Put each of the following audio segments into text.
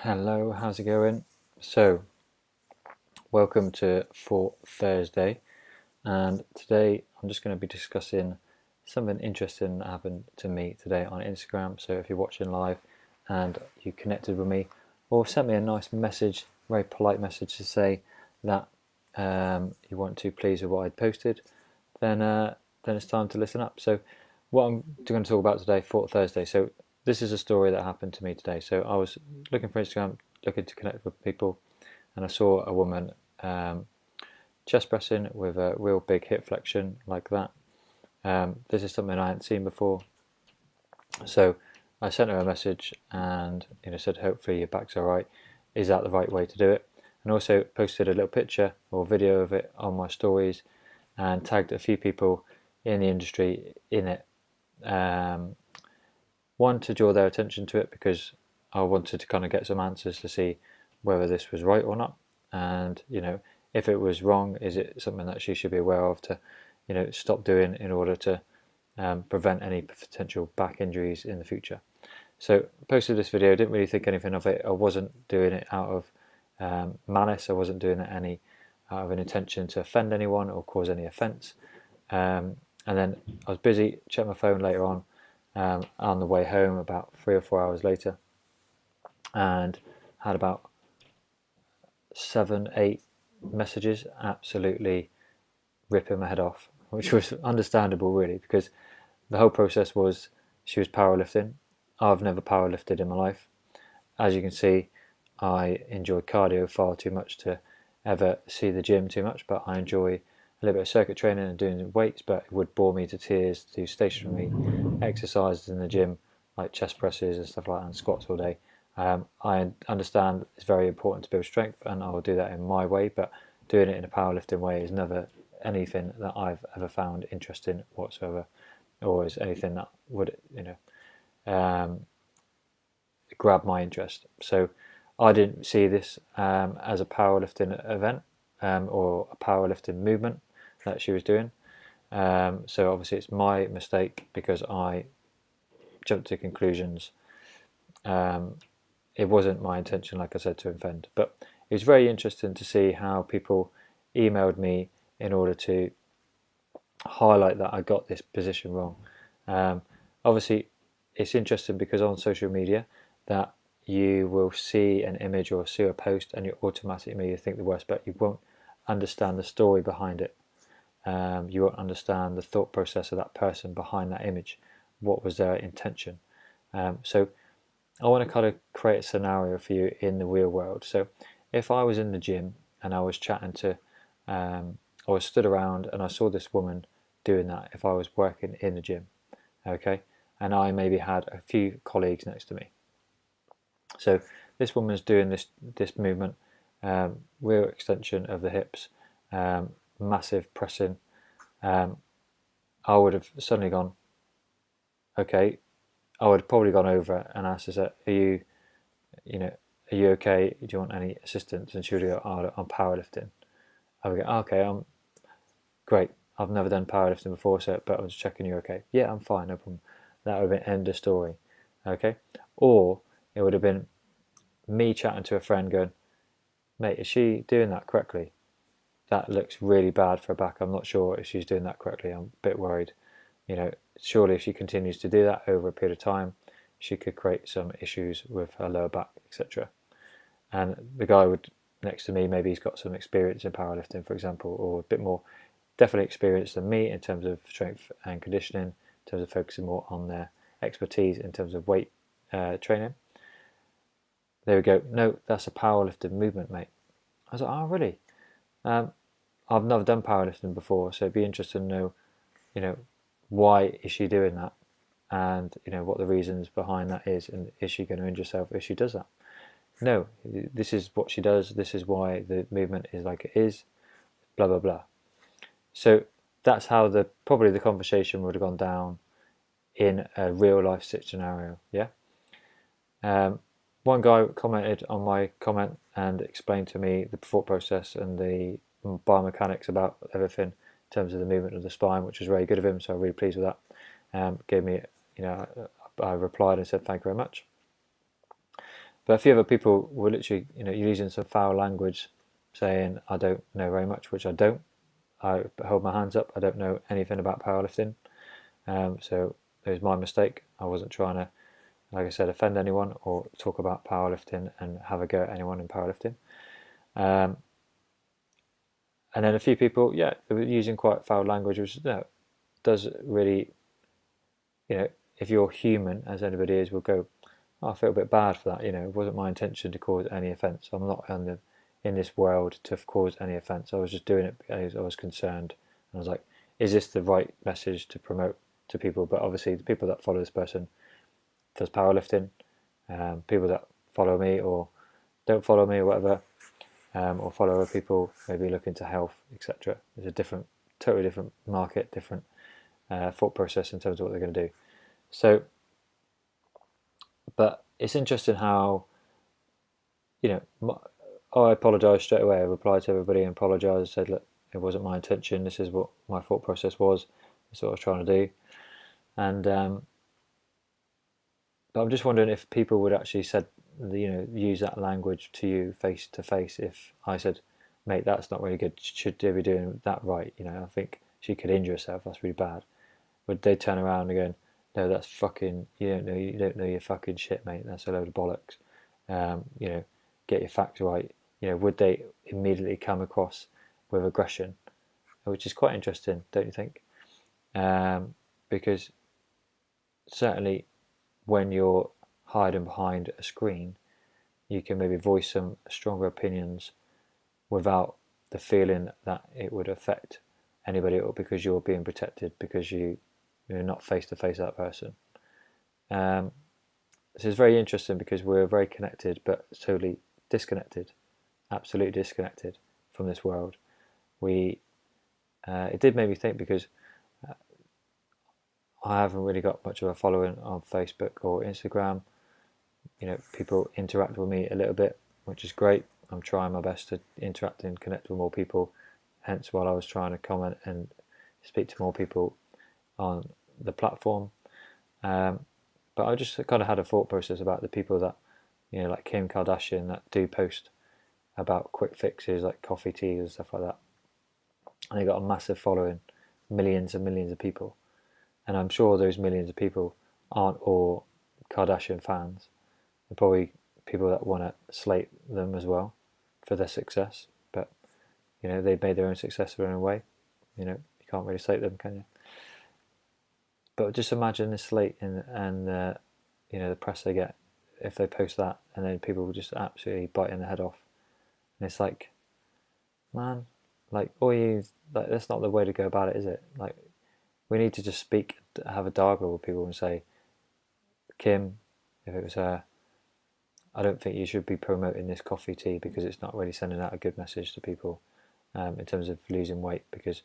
Hello, how's it going? So, welcome to For Thursday, and today I'm just going to be discussing something interesting that happened to me today on Instagram. So, if you're watching live and you connected with me, or sent me a nice message, very polite message to say that you want to please with what I'd posted, then it's time to listen up. So, what I'm going to talk about today, for Thursday. So, this is a story that happened to me today. So, I was looking for Instagram, looking to connect with people, and I saw a woman chest pressing with a real big hip flexion like that. This is something I hadn't seen before, so I sent her a message and said, hopefully your back's all right. Is that the right way to do it? And also posted a little picture or video of it on my stories and tagged a few people in the industry in it. One, to draw their attention to it because I wanted to kind of get some answers to see whether this was right or not, and if it was wrong, is it something that she should be aware of to stop doing in order to prevent any potential back injuries in the future. So I posted this video, didn't really think anything of it. I wasn't doing it out of malice. I wasn't doing it out of an intention to offend anyone or cause any offence. And then I was busy, checked my phone later on the way home about 3 or 4 hours later, and had about 7, 8 messages absolutely ripping my head off, which was understandable really, because the whole process was she was powerlifting. I've never powerlifted in my life. As you can see, I enjoy cardio far too much to ever see the gym too much, but I enjoy a little bit of circuit training and doing weights, but it would bore me to tears to do stationary exercises in the gym like chest presses and stuff like that and squats all day. I understand it's very important to build strength, and I will do that in my way, but doing it in a powerlifting way is never anything that I've ever found interesting whatsoever, or is anything that would grab my interest. So I didn't see this as a powerlifting event or a powerlifting movement that she was doing. So obviously it's my mistake because I jumped to conclusions. It wasn't my intention, like I said, to offend, but it was very interesting to see how people emailed me in order to highlight that I got this position wrong. Obviously, it's interesting because on social media that you will see an image or see a post and you automatically think the worst, but you won't understand the story behind it. You won't understand the thought process of that person behind that image. What was their intention? So I want to kind of create a scenario for you in the real world. So if I was in the gym and I was chatting to, I was stood around and I saw this woman doing that, if I was working in the gym, okay, and I maybe had a few colleagues next to me. So this woman's doing this movement, real extension of the hips, massive pressing. I would have suddenly gone, okay. I would have probably gone over and asked her, "Are you okay? Do you want any assistance?" And she would go, "Oh, I'm powerlifting." I would go, "Okay, I'm great. I've never done powerlifting before, but I was checking you're okay." "Yeah, I'm fine, no problem." That would have been end of story, okay? Or it would have been me chatting to a friend going, "Mate, is she doing that correctly? That looks really bad for her back. I'm not sure if she's doing that correctly. I'm a bit worried. Surely if she continues to do that over a period of time, she could create some issues with her lower back, etc." And the guy would next to me, maybe he's got some experience in powerlifting, for example, or a bit more definitely experienced than me in terms of strength and conditioning, in terms of focusing more on their expertise in terms of weight training. There we go. "No, that's a powerlifting movement, mate." I was like, "Oh, really?" I've never done powerlifting before, so it'd be interesting to know, why is she doing that, and what the reasons behind that is, and is she going to injure herself if she does that? No, this is what she does. This is why the movement is like it is. Blah blah blah. So that's how probably the conversation would have gone down in a real life scenario. Yeah. One guy commented on my comment and explained to me the thought process and the biomechanics about everything in terms of the movement of the spine, which was very good of him. So I'm really pleased with that. Gave me, I replied and said thank you very much. But a few other people were literally, using some foul language, saying I don't know very much, which I don't. I hold my hands up. I don't know anything about powerlifting. So it was my mistake. I wasn't trying to, like I said, offend anyone or talk about powerlifting and have a go at anyone in powerlifting. And then a few people, yeah, they were using quite foul language, which does really, if you're human, as anybody is, will go, oh, I feel a bit bad for that. It wasn't my intention to cause any offence. I'm not in this world to cause any offence. I was just doing it because I was concerned. And I was like, is this the right message to promote to people? But obviously, the people that follow this person does powerlifting, people that follow me or don't follow me or whatever, or follow other people, maybe look into health, etc. There's a totally different market, different thought process in terms of what they're going to do. So, but it's interesting how, I apologised straight away. I replied to everybody and apologised, said, look, it wasn't my intention. This is what my thought process was. That's what I was trying to do. And but I'm just wondering if people would actually use that language to you face to face. If I said, mate, that's not really good. Should they be doing that right? I think she could injure herself. That's really bad. Would they turn around and go, no, that's fucking, you don't know your fucking shit, mate. That's a load of bollocks. Get your facts right. Would they immediately come across with aggression? Which is quite interesting, don't you think? Because certainly when you're hiding behind a screen, you can maybe voice some stronger opinions without the feeling that it would affect anybody, or because you're being protected, because you're not face to face that person. This is very interesting because we're very connected, but totally disconnected, absolutely disconnected from this world. It did make me think, because I haven't really got much of a following on Facebook or Instagram. People interact with me a little bit, which is great. I'm trying my best to interact and connect with more people. Hence, while I was trying to comment and speak to more people on the platform. But I just kind of had a thought process about the people that, like Kim Kardashian, that do post about quick fixes like coffee, teas and stuff like that. And they got a massive following, millions and millions of people. And I'm sure those millions of people aren't all Kardashian fans. They're probably people that want to slate them as well for their success. But, they've made their own success their own way. You can't really slate them, can you? But just imagine the slate and the press they get if they post that, and then people will just absolutely biting their head off. And it's like, man, like, that's not the way to go about it, is it? Like, we need to just speak, have a dialogue with people and say, Kim, if it was her, I don't think you should be promoting this coffee tea because it's not really sending out a good message to people in terms of losing weight, because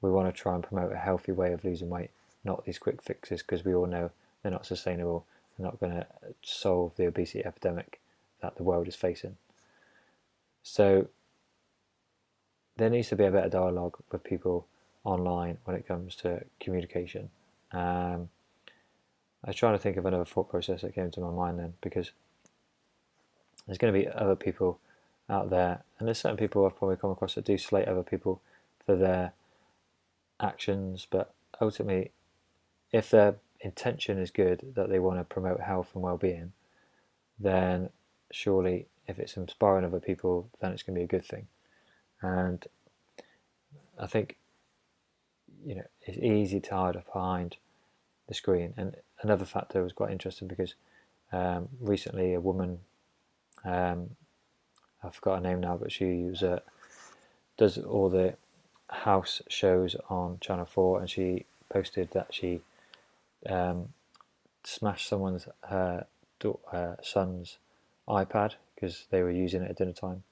we want to try and promote a healthy way of losing weight, not these quick fixes, because we all know they're not sustainable. They're not going to solve the obesity epidemic that the world is facing. So there needs to be a better dialogue with people online when it comes to communication. I was trying to think of another thought process that came to my mind then, because there's going to be other people out there, and there's certain people I've probably come across that do slate other people for their actions, but ultimately, if their intention is good, that they want to promote health and well-being, then surely if it's inspiring other people, then it's going to be a good thing. And I think it's easy to hide behind the screen. And another factor was quite interesting, because recently a woman, I forgot her name now, but she does all the house shows on Channel 4, and she posted that she smashed her son's iPad because they were using it at dinner time,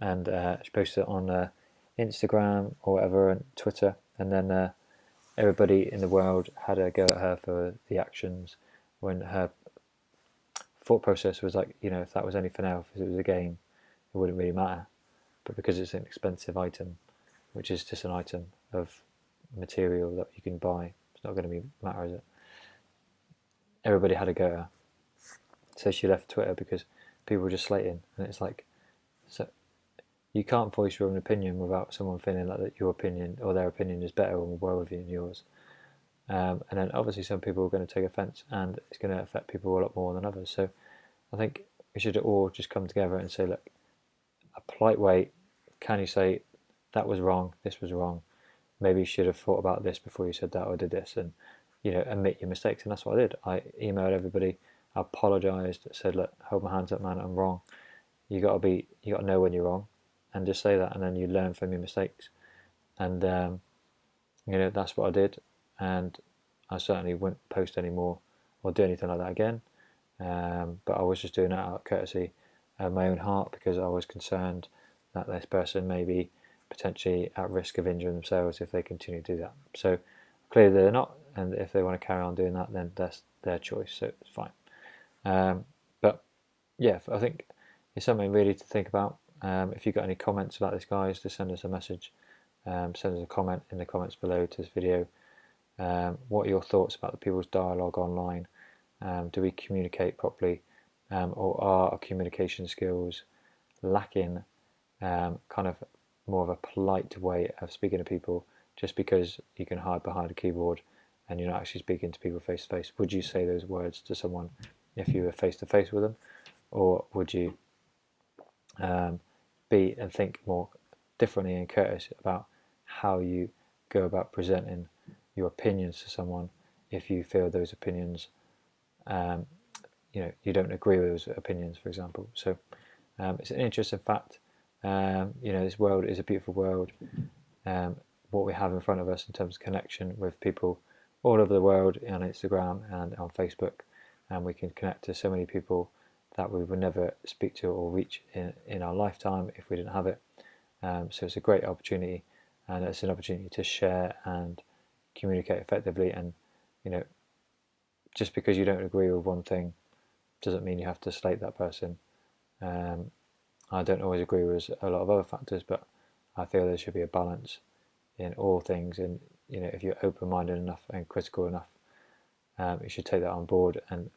and she posted it on Instagram or whatever, and Twitter, and then everybody in the world had a go at her for the actions, when her thought process was like, if that was anything else, if it was a game, it wouldn't really matter. But because it's an expensive item, which is just an item of material that you can buy, it's not going to matter, is it? Everybody had a go at her. So she left Twitter because people were just slating, and it's like, so you can't voice your own opinion without someone feeling like that your opinion or their opinion is better or more worthy than yours. And then obviously some people are going to take offence, and it's going to affect people a lot more than others. So I think we should all just come together and say, look, a polite way, can you say that was wrong, this was wrong, maybe you should have thought about this before you said that or did this, and admit your mistakes. And that's what I did. I emailed everybody, I apologised, said, look, hold my hands up, man, I'm wrong. You got to know when you're wrong, and just say that, and then you learn from your mistakes. And that's what I did, and I certainly wouldn't post anymore or do anything like that again. But I was just doing that out of courtesy of my own heart, because I was concerned that this person may be potentially at risk of injuring themselves if they continue to do that. So clearly they're not, and if they want to carry on doing that, then that's their choice, so it's fine. But yeah, I think it's something really to think about. If you've got any comments about this, guys, just send us a message. Send us a comment in the comments below to this video. What are your thoughts about the people's dialogue online? Do we communicate properly, or are our communication skills lacking kind of more of a polite way of speaking to people, just because you can hide behind a keyboard and you're not actually speaking to people face to face? Would you say those words to someone if you were face to face with them, or would you be and think more differently and courteous about how you go about presenting your opinions to someone if you feel those opinions, you don't agree with those opinions, for example? So it's an interesting fact. This world is a beautiful world. What we have in front of us in terms of connection with people all over the world on Instagram and on Facebook, and we can connect to so many people that we would never speak to or reach in our lifetime if we didn't have it. So it's a great opportunity, and it's an opportunity to share and communicate effectively. And just because you don't agree with one thing doesn't mean you have to slate that person. I don't always agree with a lot of other factors, but I feel there should be a balance in all things. And if you're open-minded enough and critical enough, you should take that on board and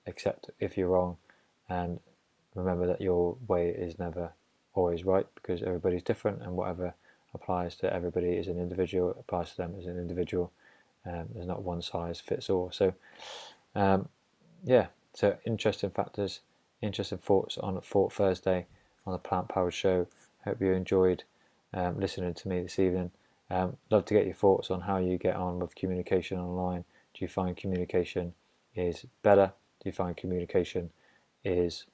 accept if you're wrong, and remember that your way is never always right, because everybody's different, and whatever applies to everybody is an individual, applies to them as an individual. There's not one size fits all. So so interesting factors, interesting thoughts on Thought Thursday on the Plant Powered Show. Hope you enjoyed listening to me this evening. Love to get your thoughts on how you get on with communication online. Do you find communication is better? Do you find communication is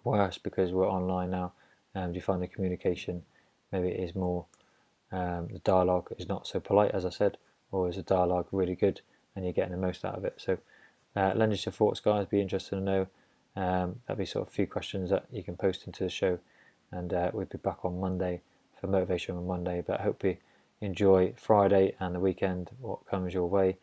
worse because we're online now? Do you find the communication maybe it is more, the dialogue is not so polite, as I said, or is the dialogue really good and you're getting the most out of it? So lend us your thoughts, guys. Be interested to know. That'll be sort of a few questions that you can post into the show, and we'll be back on Monday for Motivation on Monday. But I hope you enjoy Friday and the weekend, what comes your way.